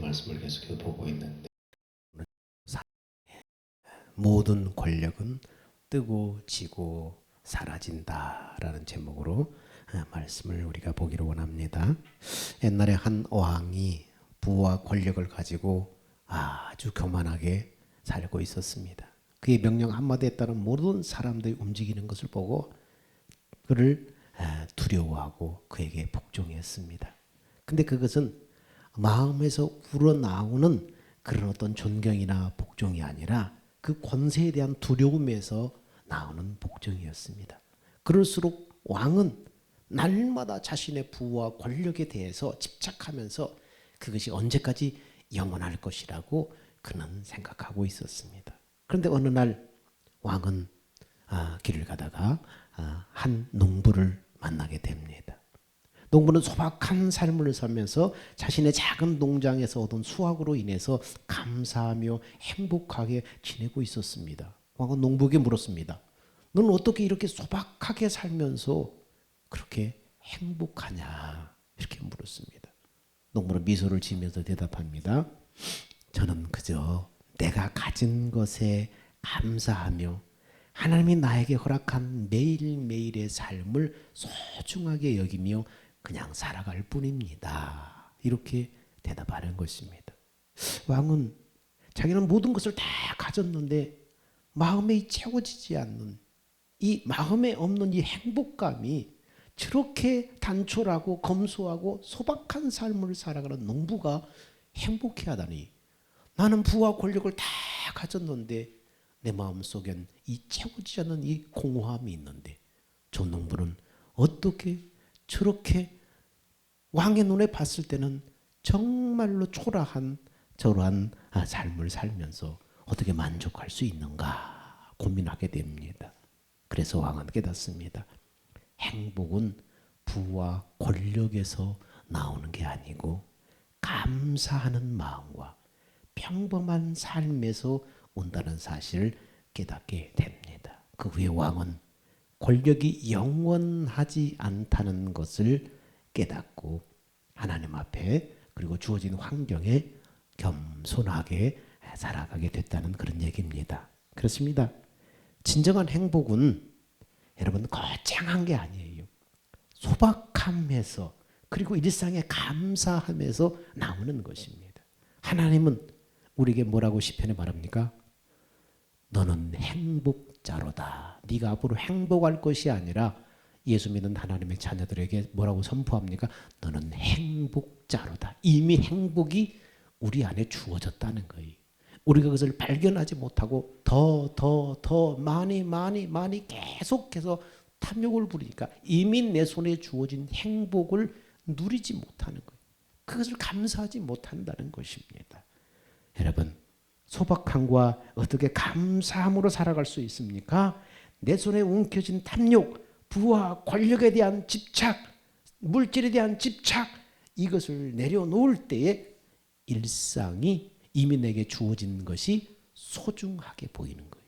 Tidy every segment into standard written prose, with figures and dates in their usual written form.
말씀을 계속해서 보고 있는데, 모든 권력은 뜨고 지고 사라진다라는 제목으로 말씀을 우리가 보기를 원합니다. 옛날에 한 왕이 부와 권력을 가지고 아주 교만하게 살고 있었습니다. 그의 명령 한마디에 따른 모든 사람들이 움직이는 것을 보고 그를 두려워하고 그에게 복종했습니다. 근데 그것은 마음에서 우러나오는 그런 어떤 존경이나 복종이 아니라 그 권세에 대한 두려움에서 나오는 복종이었습니다. 그럴수록 왕은 날마다 자신의 부와 권력에 대해서 집착하면서 그것이 언제까지 영원할 것이라고 그는 생각하고 있었습니다. 그런데 어느 날 왕은 길을 가다가 한 농부를 만나게 됩니다. 농부는 소박한 삶을 살면서 자신의 작은 농장에서 얻은 수확으로 인해서 감사하며 행복하게 지내고 있었습니다. 왕은 농부에게 물었습니다. 너는 어떻게 이렇게 소박하게 살면서 그렇게 행복하냐? 이렇게 물었습니다. 농부는 미소를 지으면서 대답합니다. 저는 그저 내가 가진 것에 감사하며 하나님이 나에게 허락한 매일매일의 삶을 소중하게 여기며 그냥 살아갈 뿐입니다. 이렇게 대답하는 것입니다. 왕은 자기는 모든 것을 다 가졌는데 마음에 채워지지 않는 이 마음에 없는 이 행복감이 저렇게 단촐하고 검소하고 소박한 삶을 살아가는 농부가 행복해하다니, 나는 부와 권력을 다 가졌는데 내 마음속엔 이 채워지지 않는 이 공허함이 있는데 저 농부는 어떻게 저렇게 왕의 눈에 봤을 때는 정말로 초라한 저러한 삶을 살면서 어떻게 만족할 수 있는가 고민하게 됩니다. 그래서 왕은 깨닫습니다. 행복은 부와 권력에서 나오는 게 아니고 감사하는 마음과 평범한 삶에서 온다는 사실을 깨닫게 됩니다. 그 후에 왕은 권력이 영원하지 않다는 것을 깨닫고 하나님 앞에 그리고 주어진 환경에 겸손하게 살아가게 됐다는 그런 얘기입니다. 그렇습니다. 진정한 행복은 여러분 거창한 게 아니에요. 소박함에서 그리고 일상에 감사함에서 나오는 것입니다. 하나님은 우리에게 뭐라고 시편에 말합니까? 너는 행복자로다. 네가 앞으로 행복할 것이 아니라 예수 믿는 하나님의 자녀들에게 뭐라고 선포합니까? 너는 행복자로다. 이미 행복이 우리 안에 주어졌다는 거예요. 우리가 그것을 발견하지 못하고 더 많이 계속해서 탐욕을 부리니까 이미 내 손에 주어진 행복을 누리지 못하는 거예요. 그것을 감사하지 못한다는 것입니다. 여러분, 소박함과 어떻게 감사함으로 살아갈 수 있습니까? 내 손에 움켜진 탐욕, 부와 권력에 대한 집착, 물질에 대한 집착, 이것을 내려놓을 때에 일상이 이미 내게 주어진 것이 소중하게 보이는 거예요.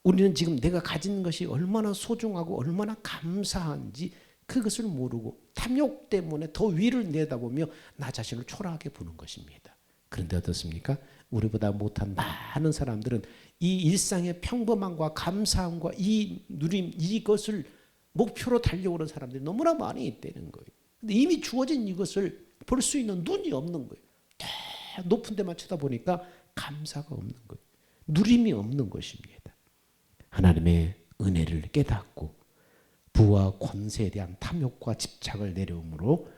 우리는 지금 내가 가진 것이 얼마나 소중하고 얼마나 감사한지 그것을 모르고 탐욕 때문에 더 위를 내다보며 나 자신을 초라하게 보는 것입니다. 그런데 어떻습니까? 우리보다 못한 많은 사람들은 이 일상의 평범함과 감사함과 이 누림, 이것을 목표로 달려오는 사람들이 너무나 많이 있다는 거예요. 근데 이미 주어진 이것을 볼 수 있는 눈이 없는 거예요. 높은 데만 쳐다보니까 감사가 없는 거예요. 누림이 없는 것입니다. 하나님의 은혜를 깨닫고 부와 권세에 대한 탐욕과 집착을 내려옴으로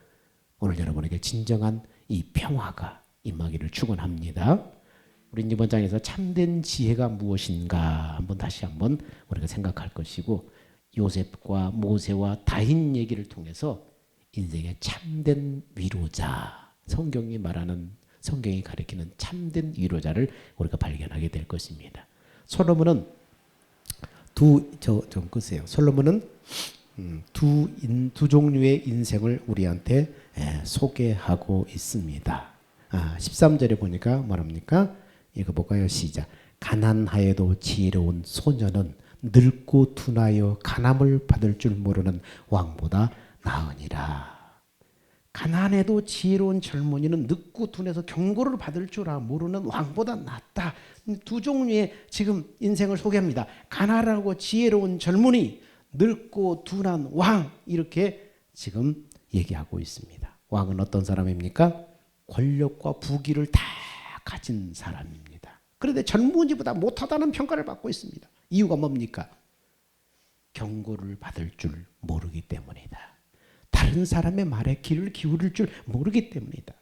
오늘 여러분에게 진정한 이 평화가 임하기를 축원합니다. 우리 이번 장에서 참된 지혜가 무엇인가 다시 한번 우리가 생각할 것이고, 요셉과 모세와 다윗 얘기를 통해서 인생의 참된 위로자, 성경이 가리키는 참된 위로자를 우리가 발견하게 될 것입니다. 솔로몬은 솔로몬은 두 종류의 인생을 우리한테 소개하고 있습니다. 13절에 보니까 뭐랍니까? 읽어볼까요? 시작. 가난하여도 지혜로운 소년은 늙고 둔하여 간암을 받을 줄 모르는 왕보다 나으니라. 가난해도 지혜로운 젊은이는 늙고 둔해서 경고를 받을 줄 모르는 왕보다 낫다. 두 종류의 지금 인생을 소개합니다. 가난하고 지혜로운 젊은이, 늙고 둔한 왕, 이렇게 지금 얘기하고 있습니다. 왕은 어떤 사람입니까? 권력과 부귀를 다 가진 사람입니다. 그런데 젊은이보다 못하다는 평가를 받고 있습니다. 이유가 뭡니까? 경고를 받을 줄 모르기 때문이다. 다른 사람의 말에 귀를 기울일 줄 모르기 때문이다.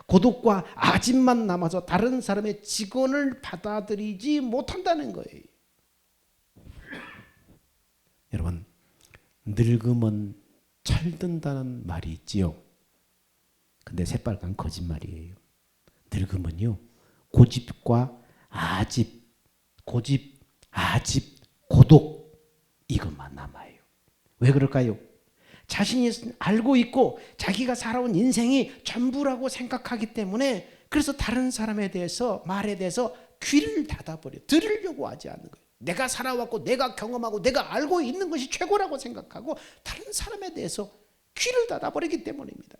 고독과 아집만 남아서 다른 사람의 직언을 받아들이지 못한다는 거예요. 여러분, 늙으면 철든다는 말이 있지요. 근데 새빨간 거짓말이에요. 늙으면요, 고집과 아집, 고집, 아집, 고독, 이것만 남아요. 왜 그럴까요? 자신이 알고 있고 자기가 살아온 인생이 전부라고 생각하기 때문에, 그래서 다른 사람에 대해서, 말에 대해서 귀를 닫아버려요. 들으려고 하지 않는 거예요. 내가 살아왔고 내가 경험하고 내가 알고 있는 것이 최고라고 생각하고 다른 사람에 대해서 귀를 닫아버리기 때문입니다.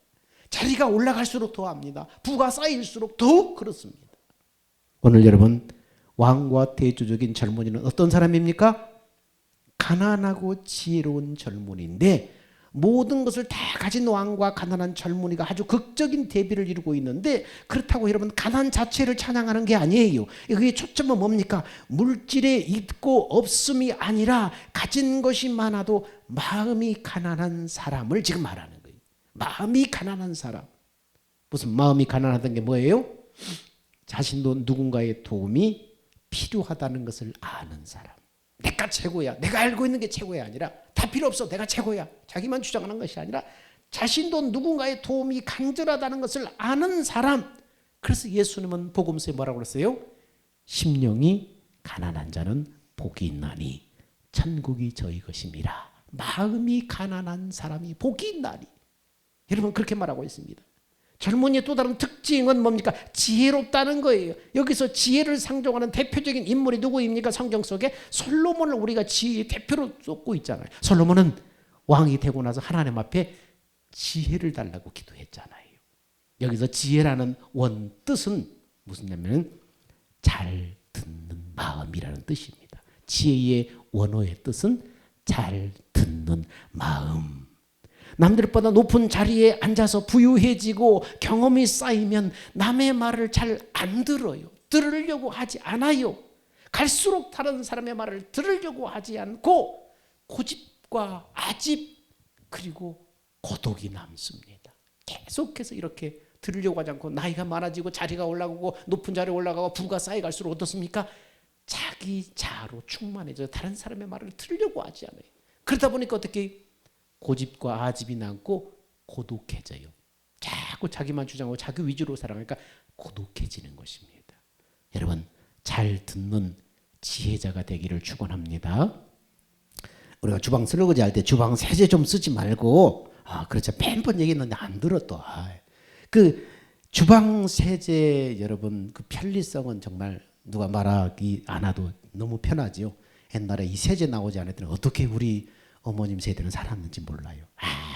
자리가 올라갈수록 더합니다. 부가 쌓일수록 더욱 그렇습니다. 오늘 여러분, 왕과 대조적인 젊은이는 어떤 사람입니까? 가난하고 지혜로운 젊은이인데, 모든 것을 다 가진 왕과 가난한 젊은이가 아주 극적인 대비를 이루고 있는데, 그렇다고 여러분 가난 자체를 찬양하는 게 아니에요. 그게 초점은 뭡니까? 물질에 있고 없음이 아니라 가진 것이 많아도 마음이 가난한 사람을 지금 말하는 거예요. 마음이 가난한 사람. 무슨 마음이 가난하다는 게 뭐예요? 자신도 누군가의 도움이 필요하다는 것을 아는 사람. 내가 최고야, 내가 알고 있는 게 최고야 아니라 다 필요 없어, 내가 최고야, 자기만 주장하는 것이 아니라 자신도 누군가의 도움이 간절하다는 것을 아는 사람. 그래서 예수님은 복음서에 뭐라고 그랬어요? 심령이 가난한 자는 복이 있나니 천국이 저희 것임이라. 마음이 가난한 사람이 복이 있나니. 여러분, 그렇게 말하고 있습니다. 젊은이의 또 다른 특징은 뭡니까? 지혜롭다는 거예요. 여기서 지혜를 상징하는 대표적인 인물이 누구입니까? 성경 속에 솔로몬을 우리가 지혜의 대표로 쏟고 있잖아요. 솔로몬은 왕이 되고 나서 하나님 앞에 지혜를 달라고 기도했잖아요. 여기서 지혜라는 원 뜻은 무슨냐면 잘 듣는 마음이라는 뜻입니다. 지혜의 원어의 뜻은 잘 듣는 마음. 남들보다 높은 자리에 앉아서 부유해지고 경험이 쌓이면 남의 말을 잘 안 들어요. 들으려고 하지 않아요. 갈수록 다른 사람의 말을 들으려고 하지 않고 고집과 아집, 그리고 고독이 남습니다. 계속해서 이렇게 들으려고 하지 않고 나이가 많아지고 자리가 올라가고 높은 자리에 올라가고 부가 쌓여갈수록 어떻습니까? 자기 자아로 충만해져 다른 사람의 말을 들으려고 하지 않아요. 그러다 보니까 어떻게 고집과 아집이 남고 고독해져요. 자꾸 자기만 주장하고 자기 위주로 살아가니까 고독해지는 것입니다. 여러분, 잘 듣는 지혜자가 되기를 축원합니다. 우리가 주방 설거지 할 때 주방 세제 좀 쓰지 말고, 그렇죠, 몇 번 얘기했는데 안 들어 또. 그 주방 세제 여러분, 그 편리성은 정말 누가 말하기 않아도 너무 편하지요. 옛날에 이 세제 나오지 않았더니 어떻게 우리 어머님 세대는 살았는지 몰라요.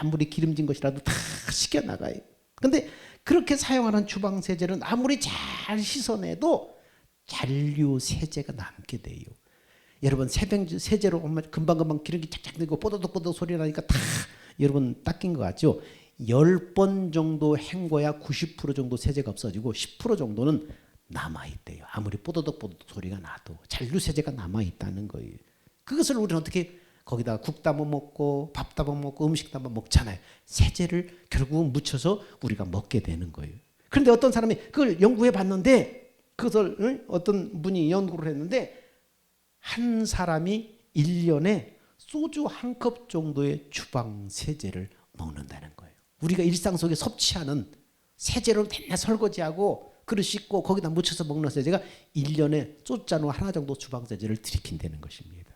아무리 기름진 것이라도 다 씻겨 나가요. 근데 그렇게 사용하는 주방 세제는 아무리 잘 씻어내도 잔류 세제가 남게 돼요. 여러분, 세제로 금방금방 기름기 착착 되고 뽀드득뽀드득 소리 나니까 다 여러분 닦인 것 같죠? 10번 정도 헹궈야 90% 정도 세제가 없어지고 10% 정도는 남아있대요. 아무리 뽀드득뽀드득 소리가 나도 잔류 세제가 남아있다는 거예요. 그것을 우리는 어떻게, 거기다 국 담아 먹고 밥 담아 먹고 음식 담아 먹잖아요. 세제를 결국은 묻혀서 우리가 먹게 되는 거예요. 그런데 어떤 사람이 그걸 연구해 봤는데, 그것을 어떤 분이 연구를 했는데, 한 사람이 1년에 소주 한 컵 정도의 주방 세제를 먹는다는 거예요. 우리가 일상 속에 섭취하는 세제로 맨날 설거지하고 그릇 씻고 거기다 묻혀서 먹는 세제가 1년에 소주잔 하나 정도 주방 세제를 들이킨다는 것입니다.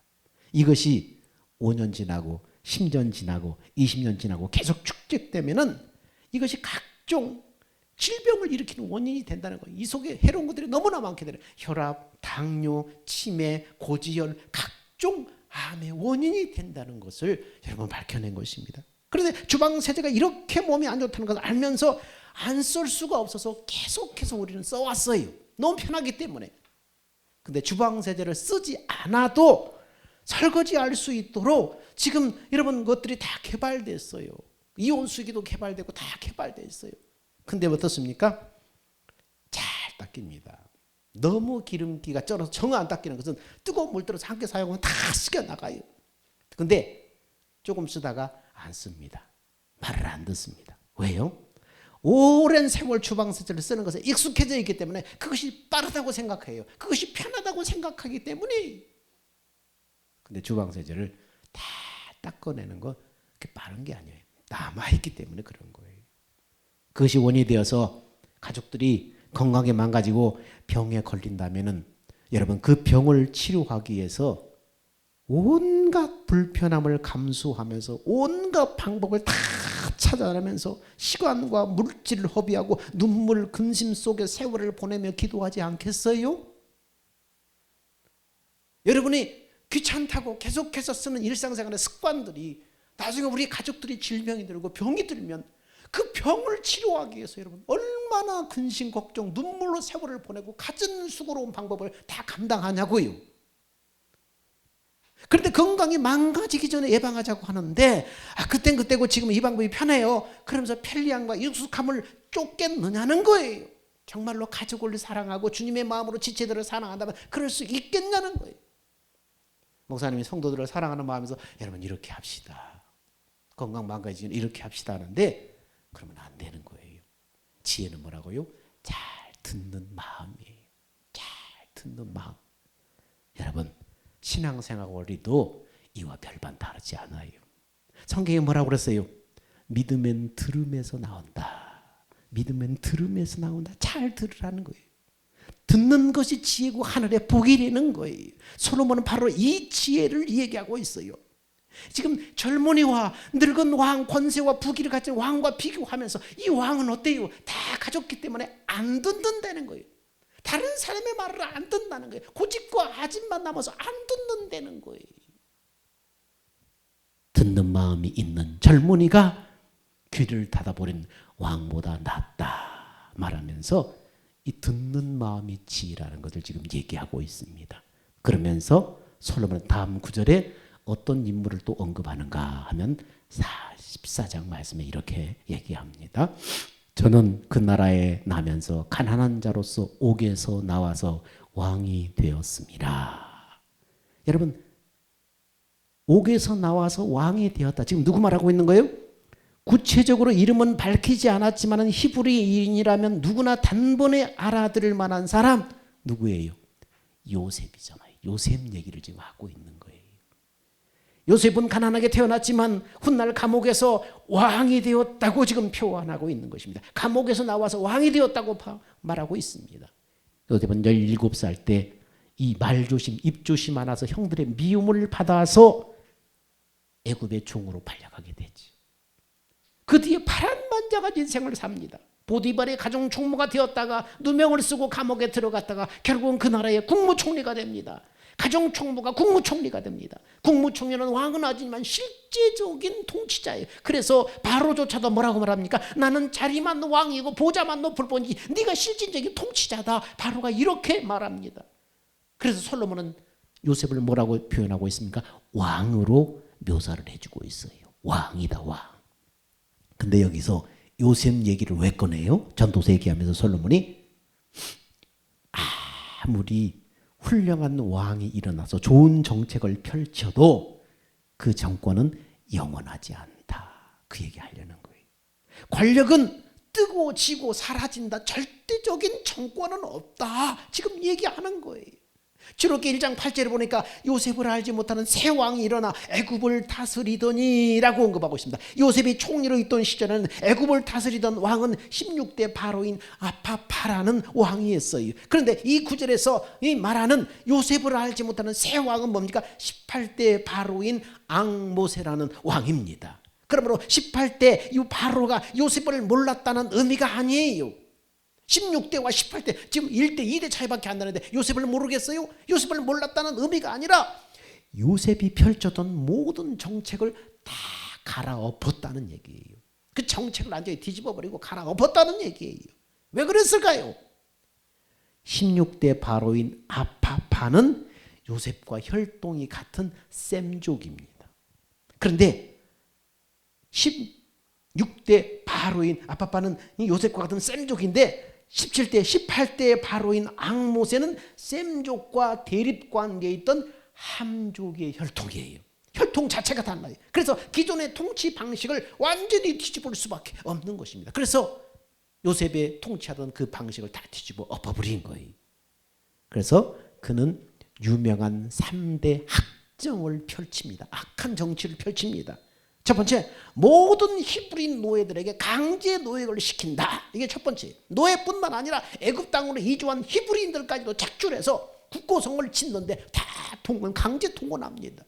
이것이 5년 지나고 10년 지나고 20년 지나고 계속 축적되면은 이것이 각종 질병을 일으키는 원인이 된다는 거예요. 이 속에 해로운 것들이 너무나 많게 되는, 혈압, 당뇨, 치매, 고지혈, 각종 암의 원인이 된다는 것을 여러분 밝혀낸 것입니다. 그런데 주방세제가 이렇게 몸이 안 좋다는 것을 알면서 안 쓸 수가 없어서 계속해서 우리는 써왔어요. 너무 편하기 때문에. 근데 주방세제를 쓰지 않아도 설거지할 수 있도록 지금 여러분 것들이 다 개발됐어요. 이온수기도 개발되고 다 개발되어 있어요. 근데 어떻습니까? 잘 닦입니다. 너무 기름기가 쩔어서 정 안 닦이는 것은 뜨거운 물 들어서 함께 사용하면 다 씻겨나가요. 근데 조금 쓰다가 안 씁니다. 말을 안 듣습니다. 왜요? 오랜 세월 주방세제를 쓰는 것에 익숙해져 있기 때문에 그것이 빠르다고 생각해요. 그것이 편하다고 생각하기 때문에. 근데 주방세제를 다 닦아내는 거 그렇게 빠른 게 아니에요. 남아있기 때문에 그런 거예요. 그것이 원인이 되어서 가족들이 건강에 망가지고 병에 걸린다면은 여러분 그 병을 치료하기 위해서 온갖 불편함을 감수하면서 온갖 방법을 다 찾아내면서 시간과 물질을 허비하고 눈물 근심 속에 세월을 보내며 기도하지 않겠어요? 여러분이 귀찮다고 계속해서 쓰는 일상생활의 습관들이 나중에 우리 가족들이 질병이 들고 병이 들면 그 병을 치료하기 위해서 여러분 얼마나 근심 걱정 눈물로 세월을 보내고 갖은 수고로운 방법을 다 감당하냐고요. 그런데 건강이 망가지기 전에 예방하자고 하는데 그땐 그때고 지금 이 방법이 편해요. 그러면서 편리함과 익숙함을 쫓겠느냐는 거예요. 정말로 가족을 사랑하고 주님의 마음으로 지체들을 사랑한다면 그럴 수 있겠냐는 거예요. 목사님이 성도들을 사랑하는 마음에서 여러분 이렇게 합시다. 건강 망가지면 이렇게 합시다 하는데 그러면 안 되는 거예요. 지혜는 뭐라고요? 잘 듣는 마음이에요. 잘 듣는 마음. 여러분 신앙생활 원리도 이와 별반 다르지 않아요. 성경에 뭐라고 그랬어요? 믿으면 들음에서 나온다. 믿으면 들음에서 나온다. 잘 들으라는 거예요. 듣는 것이 지혜고 하늘의 복이라는 거예요. 솔로몬은 바로 이 지혜를 얘기하고 있어요. 지금 젊은이와 늙은 왕, 권세와 부귀를 가진 왕과 비교하면서 이 왕은 어때요? 다 가졌기 때문에 안 듣는다는 거예요. 다른 사람의 말을 안 듣는다는 거예요. 고집과 아집만 남아서 안 듣는다는 거예요. 듣는 마음이 있는 젊은이가 귀를 닫아버린 왕보다 낫다 말하면서 이 듣는 마음이 지혜라는 것을 지금 얘기하고 있습니다. 그러면서 솔로몬은 다음 구절에 어떤 인물을 또 언급하는가 하면 14장 말씀에 이렇게 얘기합니다. 저는 그 나라에 나면서 가난한 자로서 옥에서 나와서 왕이 되었습니다. 여러분 옥에서 나와서 왕이 되었다. 지금 누구 말하고 있는 거예요? 구체적으로 이름은 밝히지 않았지만 히브리인이라면 누구나 단번에 알아들을 만한 사람 누구예요? 요셉이잖아요. 요셉 얘기를 지금 하고 있는 거예요. 요셉은 가난하게 태어났지만 훗날 감옥에서 왕이 되었다고 지금 표현하고 있는 것입니다. 감옥에서 나와서 왕이 되었다고 말하고 있습니다. 요셉은 17살 때 이 말조심, 입조심 많아서 형들의 미움을 받아서 애굽의 종으로 팔려가게 되지. 그 뒤에 파란만장한 인생을 삽니다. 보디발의 가정 총무가 되었다가 누명을 쓰고 감옥에 들어갔다가 결국은 그 나라의 국무총리가 됩니다. 가정 총무가 국무총리가 됩니다. 국무총리는 왕은 아니지만 실제적인 통치자예요. 그래서 바로조차도 뭐라고 말합니까? 나는 자리만 왕이고 보좌만 높을 뿐이지 네가 실질적인 통치자다. 바로가 이렇게 말합니다. 그래서 솔로몬은 요셉을 뭐라고 표현하고 있습니까? 왕으로 묘사를 해주고 있어요. 왕이다 왕. 근데 여기서 요셉 얘기를 왜 꺼내요? 전도서 얘기하면서 솔로몬이 아무리 훌륭한 왕이 일어나서 좋은 정책을 펼쳐도 그 정권은 영원하지 않다. 그 얘기하려는 거예요. 권력은 뜨고 지고 사라진다. 절대적인 정권은 없다. 지금 얘기하는 거예요. 주록기 1장 8절에 보니까 요셉을 알지 못하는 새 왕이 일어나 애굽을 다스리더니 라고 언급하고 있습니다. 요셉이 총리로 있던 시절에는 애굽을 다스리던 왕은 16대 바로인 아파파라는 왕이었어요. 그런데 이 구절에서 이 말하는 요셉을 알지 못하는 새 왕은 뭡니까? 18대 바로인 앙모세라는 왕입니다. 그러므로 18대 이 바로가 요셉을 몰랐다는 의미가 아니에요. 16대와 18대 지금 1대 2대 차이밖에 안 나는데 요셉을 모르겠어요? 요셉을 몰랐다는 의미가 아니라 요셉이 펼쳤던 모든 정책을 다 갈아엎었다는 얘기예요. 그 정책을 완전히 뒤집어버리고 갈아엎었다는 얘기예요. 왜 그랬을까요? 16대 바로인 아파파는 요셉과 혈통이 같은 셈족입니다. 그런데 16대 바로인 아파파는 요셉과 같은 셈족인데 17대, 18대 바로인 앙모세는 셈족과 대립관계에 있던 함족의 혈통이에요. 혈통 자체가 달라요. 그래서 기존의 통치 방식을 완전히 뒤집을 수밖에 없는 것입니다. 그래서 요셉의 통치하던 그 방식을 다 뒤집어 엎어버린 거예요. 그래서 그는 유명한 3대 학정을 펼칩니다. 악한 정치를 펼칩니다. 첫 번째, 모든 히브리 노예들에게 강제 노역을 시킨다. 이게 첫 번째. 노예뿐만 아니라 애굽 땅으로 이주한 히브리인들까지도 착출해서 국고성을 짓는데 다 강제 통원합니다.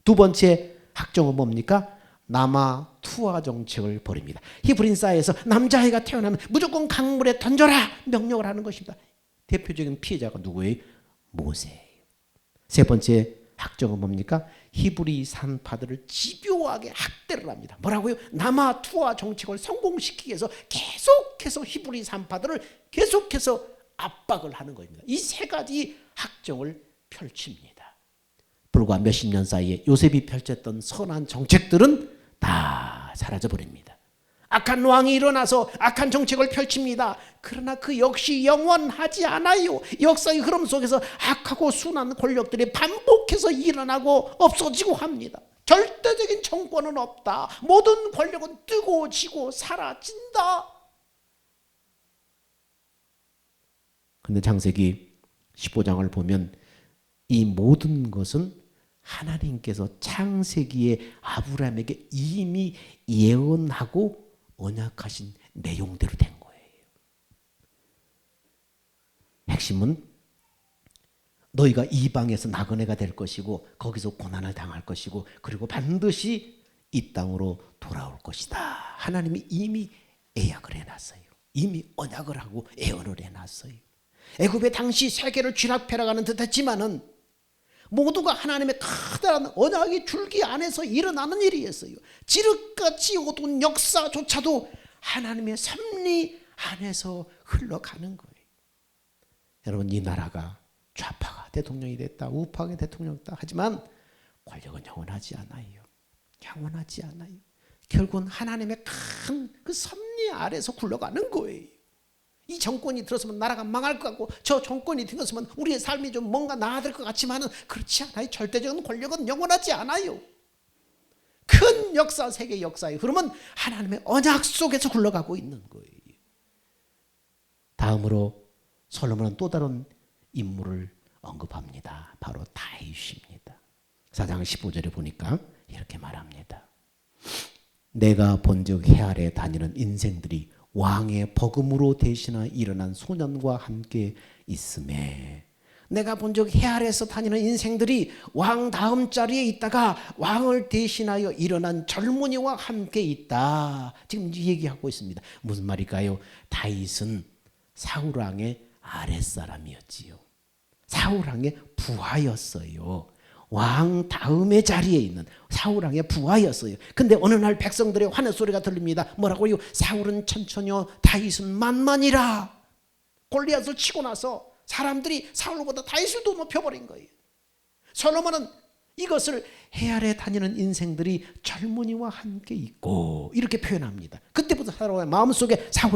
두 번째 학정은 뭡니까? 남아 투하 정책을 벌입니다. 히브리인 사이에서 남자아이가 태어나면 무조건 강물에 던져라 명령을 하는 것입니다. 대표적인 피해자가 누구예요? 모세예요. 세 번째 학정은 뭡니까? 히브리 산파들을 집요하게 학대를 합니다. 뭐라고요? 남아 투하 정책을 성공시키기 위해서 계속해서 히브리 산파들을 계속해서 압박을 하는 것입니다. 이 세 가지 학정을 펼칩니다. 불과 몇십 년 사이에 요셉이 펼쳤던 선한 정책들은 다 사라져버립니다. 악한 왕이 일어나서 악한 정책을 펼칩니다. 그러나 그 역시 영원하지 않아요. 역사의 흐름 속에서 악하고 순한 권력들이 반복해서 일어나고 없어지고 합니다. 절대적인 정권은 없다. 모든 권력은 뜨고 지고 사라진다. 그런데 창세기 15장을 보면 이 모든 것은 하나님께서 창세기에 아브라함에게 이미 예언하고 언약하신 내용대로 된 거예요. 핵심은 너희가 이방에서 나그네가 될 것이고 거기서 고난을 당할 것이고 그리고 반드시 이 땅으로 돌아올 것이다. 하나님이 이미 예약을 해놨어요. 이미 언약을 하고 예언을 해놨어요. 애굽의 당시 세계를 쥐락펴락하는 듯했지만은 모두가 하나님의 커다란 언약의 줄기 안에서 일어나는 일이었어요. 지륵같이 어두운 역사조차도 하나님의 섭리 안에서 흘러가는 거예요. 여러분, 이 나라가 좌파가 대통령이 됐다, 우파가 대통령이 됐다 하지만 권력은 영원하지 않아요. 영원하지 않아요. 결국은 하나님의 큰 그 섭리 아래서 굴러가는 거예요. 이 정권이 들어서면 나라가 망할 것 같고 저 정권이 들어서면 우리의 삶이 좀 뭔가 나아질 것 같지만은 그렇지 않아요. 절대적인 권력은 영원하지 않아요. 큰 역사, 세계 역사의 흐름은 하나님의 언약 속에서 굴러가고 있는 거예요. 다음으로 솔로몬은 또 다른 인물을 언급합니다. 바로 다윗입니다. 4장 15절에 보니까 이렇게 말합니다. 내가 본즉 해 아래 다니는 인생들이 왕의 버금으로 대신하여 일어난 소년과 함께 있음에 내가 본즉 해 아래에서 다니는 인생들이 왕 다음 자리에 있다가 왕을 대신하여 일어난 젊은이와 함께 있다. 지금 얘기하고 있습니다. 무슨 말일까요? 다윗은 사울왕의 아랫사람이었지요. 사울왕의 부하였어요. 왕 다음의 자리에 있는 사울왕의 부하였어요. 근데 어느 날 백성들의 환호소리가 들립니다. 뭐라고요? 사울은 천천히요, 다윗은 만만이라. 골리앗을 치고 나서 사람들이 사울보다 다윗을 더 높여버린 거예요. 솔로몬은 이것을 해 아래 다니는 인생들이 젊은이와 함께 있고 이렇게 표현합니다. 그때부터 사울의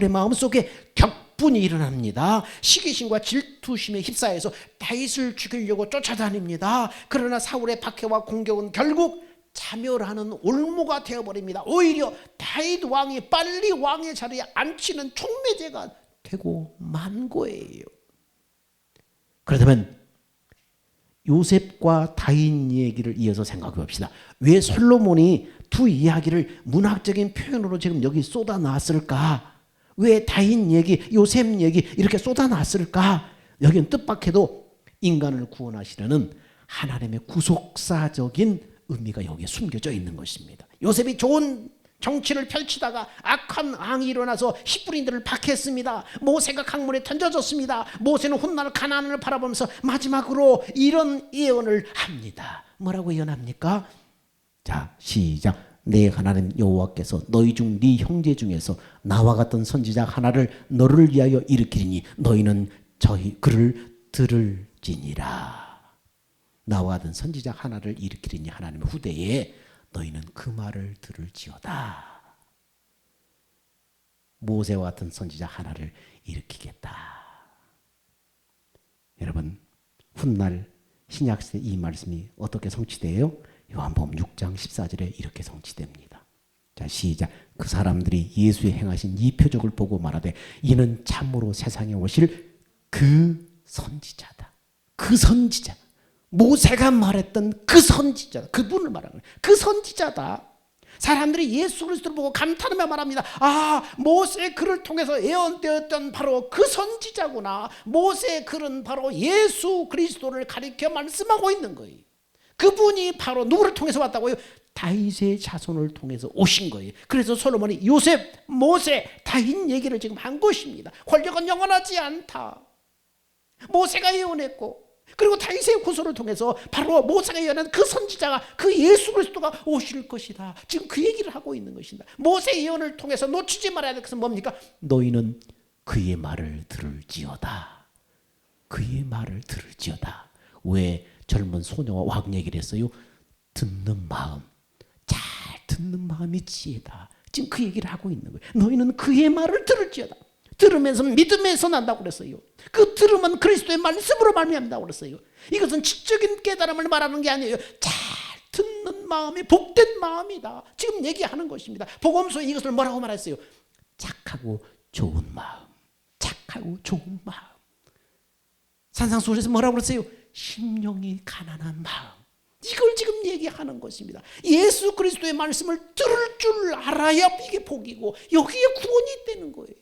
마음속에 격분이 일어납니다. 시기심과 질투심에 휩싸여서 다윗을 죽이려고 쫓아다닙니다. 그러나 사울의 박해와 공격은 결국 자멸하는 올무가 되어버립니다. 오히려 다윗 왕이 빨리 왕의 자리에 앉히는 촉매제가 되고 만 거예요. 그렇다면 요셉과 다윗 얘기를 이어서 생각해 봅시다. 왜 솔로몬이 두 이야기를 문학적인 표현으로 지금 여기 쏟아놨을까? 왜 다윗 얘기, 요셉 얘기 이렇게 쏟아놨을까? 여기는 뜻밖에도 인간을 구원하시려는 하나님의 구속사적인 의미가 여기에 숨겨져 있는 것입니다. 요셉이 좋은 정치를 펼치다가 악한 왕이 일어나서 히브리인들을 박해했습니다. 모세가 강물에 던져졌습니다. 모세는 훗날 가나안을 바라보면서 마지막으로 이런 예언을 합니다. 뭐라고 예언합니까? 자, 시작. 내 하나님 여호와께서 너희 중 네 형제 중에서 나와 같은 선지자 하나를 너를 위하여 일으키리니 너희는 그를 들을지니라. 나와 같은 선지자 하나를 일으키리니 하나님의 후대에 너희는 그 말을 들을지어다. 모세와 같은 선지자 하나를 일으키겠다. 여러분, 훗날 신약시대 이 말씀이 어떻게 성취돼요? 요한복음 6장 14절에 이렇게 성취됩니다. 자, 시작. 그 사람들이 예수의 행하신 이 표적을 보고 말하되 이는 참으로 세상에 오실 그 선지자다. 그 선지자. 모세가 말했던 그 선지자다. 그분을 말하는 거예요. 그 선지자다. 사람들이 예수 그리스도를 보고 감탄하며 말합니다. 아, 모세의 글을 통해서 예언되었던 바로 그 선지자구나. 모세의 글은 바로 예수 그리스도를 가리켜 말씀하고 있는 거예요. 그분이 바로 누구를 통해서 왔다고요? 다윗의 자손을 통해서 오신 거예요. 그래서 솔로몬이 요셉, 모세, 다윗 얘기를 지금 한 것입니다. 권력은 영원하지 않다. 모세가 예언했고, 그리고 다윗의 후손을 통해서 바로 모세가 예언한 그 선지자가, 그 예수 그리스도가 오실 것이다. 지금 그 얘기를 하고 있는 것입니다. 모세 예언을 통해서 놓치지 말아야 될 것은 뭡니까? 너희는 그의 말을 들을지어다. 그의 말을 들을지어다. 왜 젊은 소녀와 왕 얘기를 했어요? 듣는 마음, 잘 듣는 마음이 지혜다. 지금 그 얘기를 하고 있는 거예요. 너희는 그의 말을 들을지어다. 들으면서 믿음에서 난다고 그랬어요. 그 들음은 그리스도의 말씀으로 말미암는다고 그랬어요. 이것은 지적인 깨달음을 말하는 게 아니에요. 잘 듣는 마음이 복된 마음이다. 지금 얘기하는 것입니다. 복음서에 이것을 뭐라고 말했어요? 착하고 좋은 마음. 착하고 좋은 마음. 산상수훈에서 뭐라고 그랬어요? 심령이 가난한 마음. 이걸 지금 얘기하는 것입니다. 예수 그리스도의 말씀을 들을 줄 알아야 이게 복이고 여기에 구원이 되는 거예요.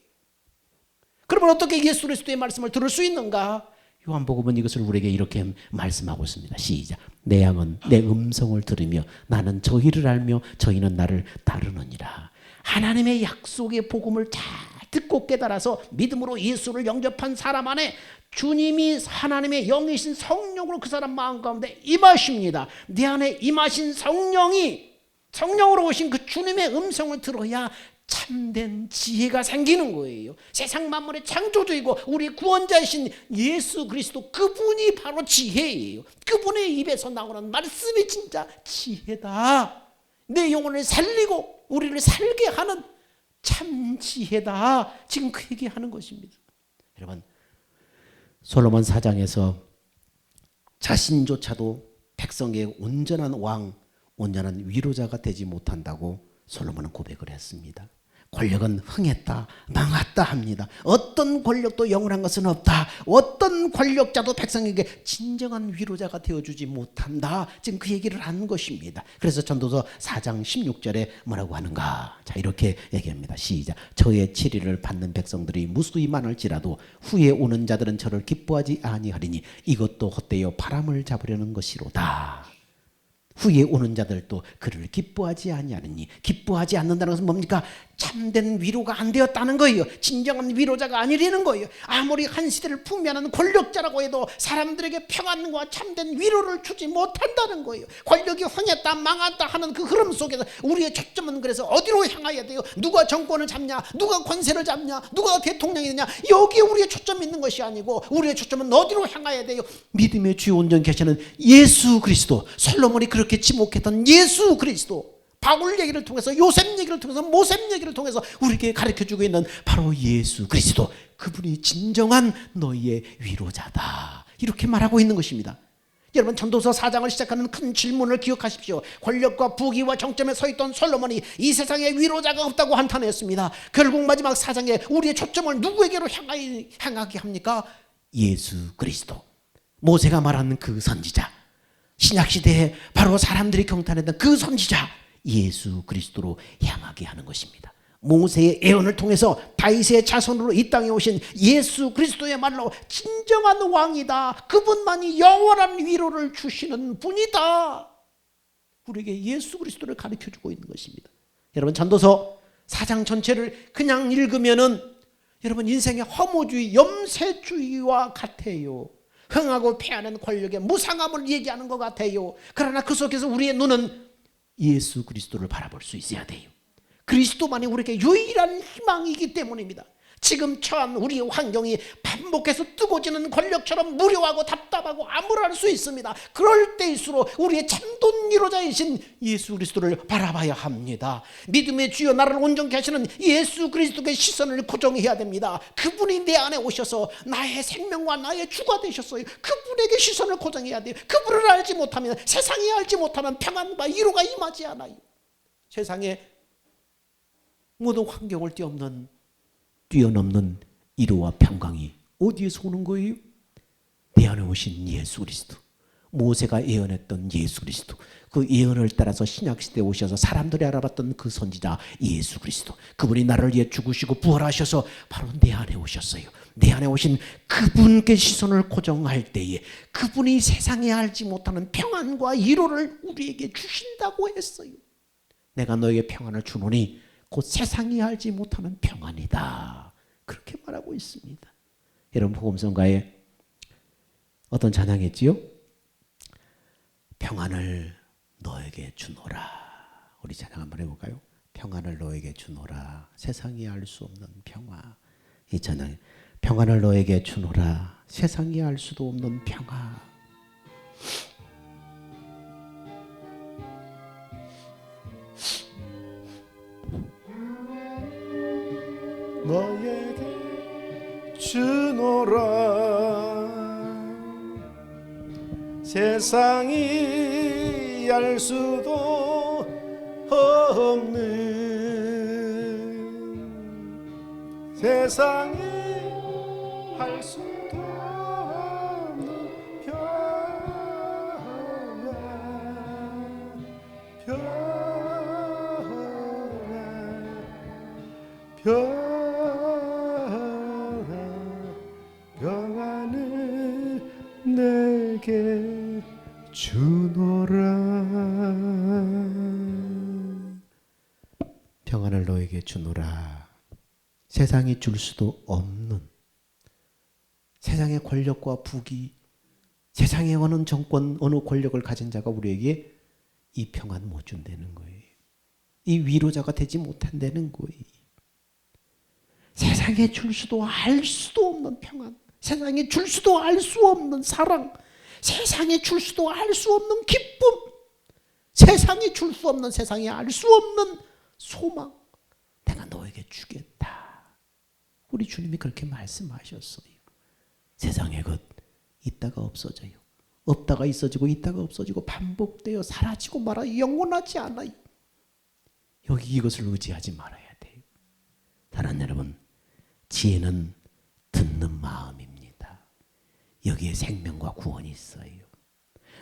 그러면 어떻게 예수 그리스도의 말씀을 들을 수 있는가? 요한복음은 이것을 우리에게 이렇게 말씀하고 있습니다. 시작. 내 양은 내 음성을 들으며 나는 저희를 알며 저희는 나를 따르느니라. 하나님의 약속의 복음을 잘 듣고 깨달아서 믿음으로 예수를 영접한 사람 안에 주님이 하나님의 영이신 성령으로 그 사람 마음 가운데 임하십니다. 내 안에 임하신 성령으로 오신 그 주님의 음성을 들어야 참된 지혜가 생기는 거예요. 세상 만물의 창조주이고 우리 구원자이신 예수 그리스도, 그분이 바로 지혜예요. 그분의 입에서 나오는 말씀이 진짜 지혜다. 내 영혼을 살리고 우리를 살게 하는 참 지혜다. 지금 그 얘기하는 것입니다. 여러분, 솔로몬 사장에서 자신조차도 백성의 온전한 왕, 온전한 위로자가 되지 못한다고 솔로몬은 고백을 했습니다. 권력은 흥했다, 망했다 합니다. 어떤 권력도 영원한 것은 없다. 어떤 권력자도 백성에게 진정한 위로자가 되어주지 못한다. 지금 그 얘기를 하는 것입니다. 그래서 전도서 4장 16절에 뭐라고 하는가? 자, 이렇게 얘기합니다. 시작. 저의 치리를 받는 백성들이 무수히 많을지라도 후에 오는 자들은 저를 기뻐하지 아니하리니 이것도 헛되어 바람을 잡으려는 것이로다. 후에 오는 자들도 그를 기뻐하지 아니하느니, 기뻐하지 않는다는 것은 뭡니까? 참된 위로가 안 되었다는 거예요. 진정한 위로자가 아니라는 거예요. 아무리 한 시대를 풍미하는 권력자라고 해도 사람들에게 평안과 참된 위로를 주지 못한다는 거예요. 권력이 흥했다 망했다 하는 그 흐름 속에서 우리의 초점은 그래서 어디로 향해야 돼요? 누가 정권을 잡냐, 누가 권세를 잡냐, 누가 대통령이 되냐, 여기에 우리의 초점이 있는 것이 아니고 우리의 초점은 어디로 향해야 돼요? 믿음의 주요 온전 계시는 예수 그리스도. 솔로몬이 그렇게 지목했던 예수 그리스도, 바울 얘기를 통해서, 요셉 얘기를 통해서, 모셈 얘기를 통해서 우리에게 가르쳐주고 있는 바로 예수 그리스도, 그분이 진정한 너희의 위로자다. 이렇게 말하고 있는 것입니다. 여러분, 전도서 4장을 시작하는 큰 질문을 기억하십시오. 권력과 부귀와 정점에 서 있던 솔로몬이 이 세상에 위로자가 없다고 한탄했습니다. 결국 마지막 4장에 우리의 초점을 누구에게로 향하게 합니까? 예수 그리스도. 모세가 말하는 그 선지자, 신약시대에 바로 사람들이 경탄했던 그 선지자 예수 그리스도로 향하게 하는 것입니다. 모세의 예언을 통해서 다윗의 자손으로 이 땅에 오신 예수 그리스도의 말로 진정한 왕이다. 그분만이 영원한 위로를 주시는 분이다. 우리에게 예수 그리스도를 가르쳐주고 있는 것입니다. 여러분, 전도서 4장 전체를 그냥 읽으면은 여러분 인생의 허무주의, 염세주의와 같아요. 흥하고 패하는 권력의 무상함을 얘기하는 것 같아요. 그러나 그 속에서 우리의 눈은 예수 그리스도를 바라볼 수 있어야 돼요. 그리스도만이 우리에게 유일한 희망이기 때문입니다. 지금 처한 우리의 환경이 반복해서 뜨거워지는 권력처럼 무료하고 답답하고 암울할 수 있습니다. 그럴 때일수록 우리의 참된 위로자이신 예수 그리스도를 바라봐야 합니다. 믿음의 주여 나를 온전케 하시는 예수 그리스도의 시선을 고정해야 됩니다. 그분이 내 안에 오셔서 나의 생명과 나의 주가 되셨어요. 그분에게 시선을 고정해야 돼요. 그분을 알지 못하면, 세상에 알지 못하면 평안과 위로가 임하지 않아요. 세상에 모든 환경을 뛰어넘는 위로와 평강이 어디에서 오는 거예요? 내 안에 오신 예수 그리스도, 모세가 예언했던 예수 그리스도, 그 예언을 따라서 신약시대에 오셔서 사람들이 알아봤던 그 선지자 예수 그리스도, 그분이 나를 위해 죽으시고 부활하셔서 바로 내 안에 오셨어요. 내 안에 오신 그분께 시선을 고정할 때에 그분이 세상에 알지 못하는 평안과 위로를 우리에게 주신다고 했어요. 내가 너에게 평안을 주노니 곧 세상이 알지 못하는 평안이다, 그렇게 말하고 있습니다. 여러분, 복음성가에 어떤 찬양했지요? 평안을 너에게 주노라. 우리 찬양 한번 해볼까요? 평안을 너에게 주노라, 세상이 알 수 없는 평화. 이 찬양, 평안을 너에게 주노라, 세상이 알 수도 없는 평화. 너에게 주노라, 세상이 알 수도 없는, 세상이 알 수도 없는 평안을 내게 주노라. 평안을 너에게 주노라, 세상이 줄 수도 없는, 세상의 권력과 부귀, 세상의 어느 정권, 어느 권력을 가진 자가 우리에게 이 평안 못 준다는 거예요. 이 위로자가 되지 못한다는 거예요. 세상에 줄 수도 알 수도 없는 평안, 세상에 줄 수도 알 수 없는 사랑, 세상에 줄 수도 알 수 없는 기쁨, 세상에 줄 수 없는, 세상에 알 수 없는 소망, 내가 너에게 주겠다. 우리 주님이 그렇게 말씀하셨어요. 세상의 것 있다가 없어져요. 없다가 있어지고 있다가 없어지고 반복되어 사라지고 말아요. 영원하지 않아요. 여기 이것을 의지하지 말아야 돼요. 사랑하는 여러분, 지혜는 듣는 마음입니다. 여기에 생명과 구원이 있어요.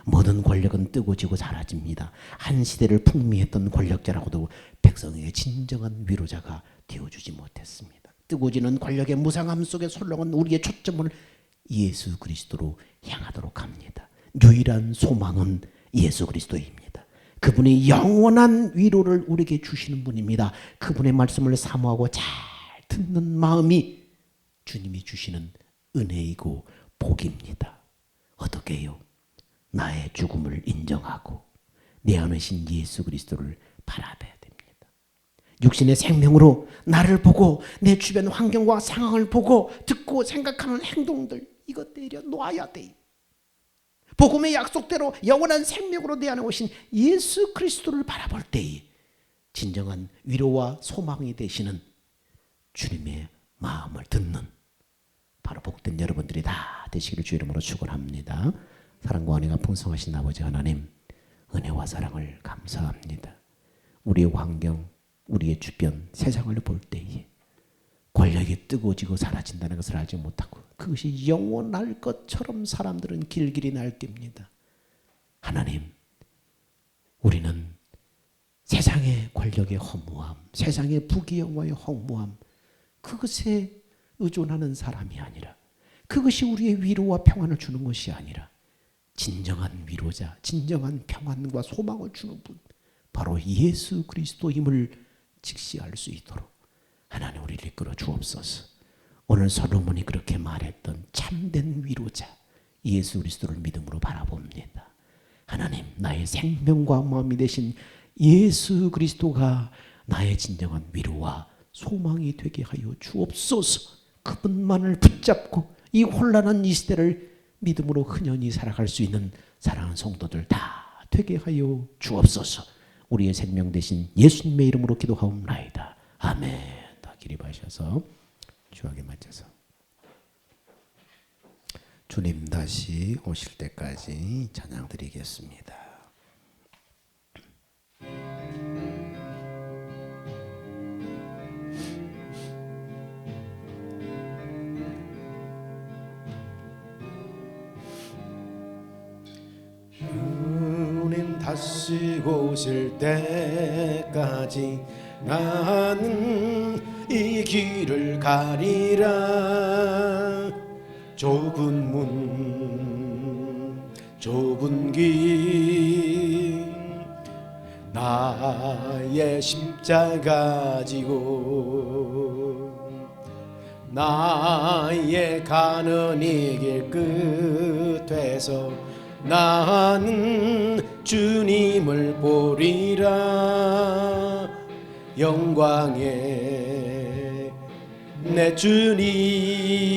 모든 권력은 뜨고지고 사라집니다. 한 시대를 풍미했던 권력자라고도 백성에게 진정한 위로자가 되어주지 못했습니다. 뜨고지는 권력의 무상함 속에 설렁은 우리의 초점을 예수 그리스도로 향하도록 합니다. 유일한 소망은 예수 그리스도입니다. 그분이 영원한 위로를 우리에게 주시는 분입니다. 그분의 말씀을 사모하고 잘 듣는 마음이 주님이 주시는 은혜이고 복입니다. 어떻게 해요? 나의 죽음을 인정하고 내 안에 신 예수 그리스도를 바라봐야 됩니다. 육신의 생명으로 나를 보고 내 주변 환경과 상황을 보고 듣고 생각하는 행동들, 이것 내려놓아야 돼요. 복음의 약속대로 영원한 생명으로 내 안에 오신 예수 그리스도를 바라볼 때에 진정한 위로와 소망이 되시는 주님의 마음을 듣는 바로 복된 여러분들이 다 되시기를 주 이름으로 축원합니다. 사랑과 은혜가 풍성하신 아버지 하나님, 은혜와 사랑을 감사합니다. 우리의 환경, 우리의 주변, 세상을 볼 때에 권력이 뜨거워지고 사라진다는 것을 알지 못하고 그것이 영원할 것처럼 사람들은 길길이 날뜁니다. 하나님, 우리는 세상의 권력의 허무함, 세상의 부귀영화의 허무함, 그것에 의존하는 사람이 아니라, 그것이 우리의 위로와 평안을 주는 것이 아니라 진정한 위로자, 진정한 평안과 소망을 주는 분, 바로 예수 그리스도임을 직시할 수 있도록 하나님 우리를 이끌어 주옵소서. 오늘 솔로몬이 그렇게 말했던 참된 위로자 예수 그리스도를 믿음으로 바라봅니다. 하나님, 나의 생명과 마음이 되신 예수 그리스도가 나의 진정한 위로와 소망이 되게 하여 주옵소서. 그분만을 붙잡고 이 혼란한 이 시대를 믿음으로 흔연히 살아갈 수 있는 사랑하는 성도들 다 되게 하여 주옵소서. 우리의 생명 되신 예수님의 이름으로 기도하옵나이다. 아멘. 다 기립하셔서 주하게 맞춰서 주님 다시 오실 때까지 찬양 드리겠습니다. 주님 다시 오실 때까지 나는 이 길을 가리라. 좁은 문 좁은 길 나의 십자가 지고 나의 가는 이 길 끝에서 나는 주님을 보리라. 영광의 내 주님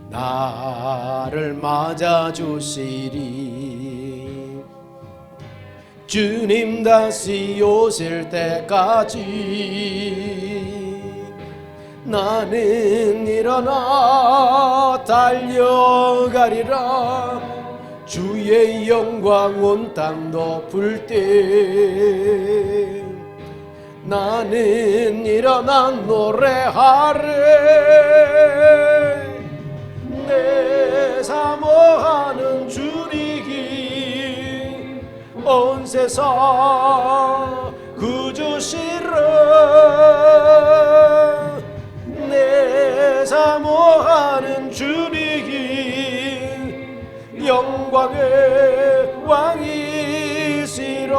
나를 맞아 주시리. 주님 다시 오실 때까지 나는 일어나 달려가리라. 주의 영광 온 땅 덮을 때 나는 일어나 노래하리. 내 사모하는 주님이 온 세상 구주시라. 내 사모하는 주님이 영광의 왕이시라.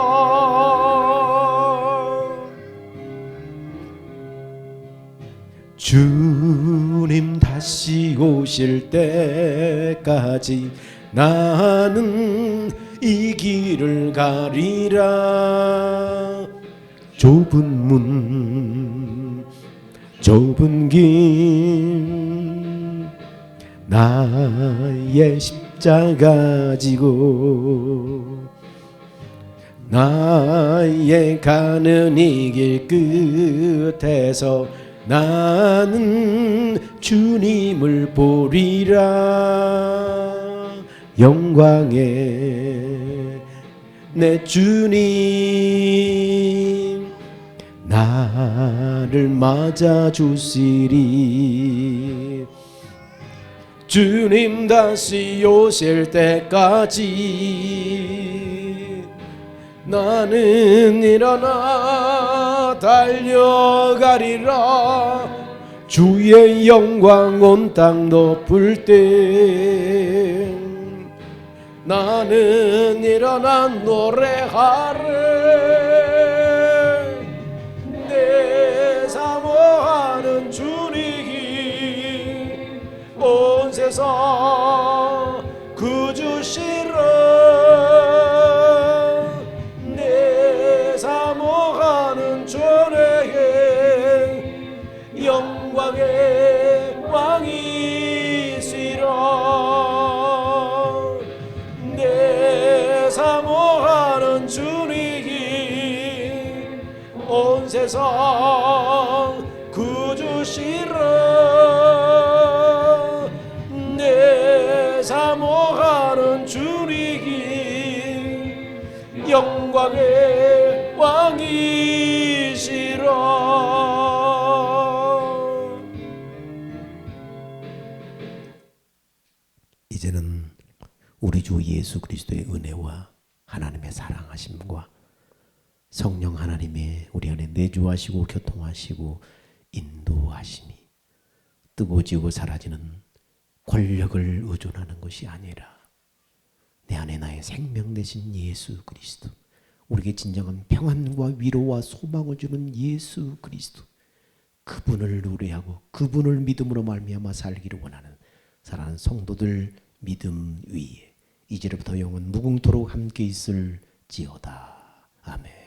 주님 다시 오실 때까지 나는 이 길을 가리라. 좁은 문 좁은 길 나의 십자가 지고 나의 가는 이 길 끝에서 나는 주님을 보리라. 영광의 내 주님 나를 맞아 주시리. 주님 다시 오실 때까지 나는 일어나 달려가리라. 주의 영광 온 땅 덮을 때 나는 일어나 노래하리. 내 사모하는 주님이 온 세상 구주시라. 내 사모하는 주의 영광의 왕이시라. 내 사모하는 주님이 온 세상 구주시라. 내 사모하는 주님이 영광의 왕이시라. 이제는 우리 주 예수 그리스도의 은혜와 하나님의 사랑하심과 성령 하나님의 우리 안에 내주하시고 교통하시고 인도하심이 뜨거워지고 사라지는 권력을 의존하는 것이 아니라 내 안에 나의 생명 되신 예수 그리스도, 우리에게 진정한 평안과 위로와 소망을 주는 예수 그리스도, 그분을 노래하고 그분을 믿음으로 말미암아 살기를 원하는 사랑하는 성도들 믿음 위에 이제부터 영원 무궁토록 함께 있을지어다. 아멘.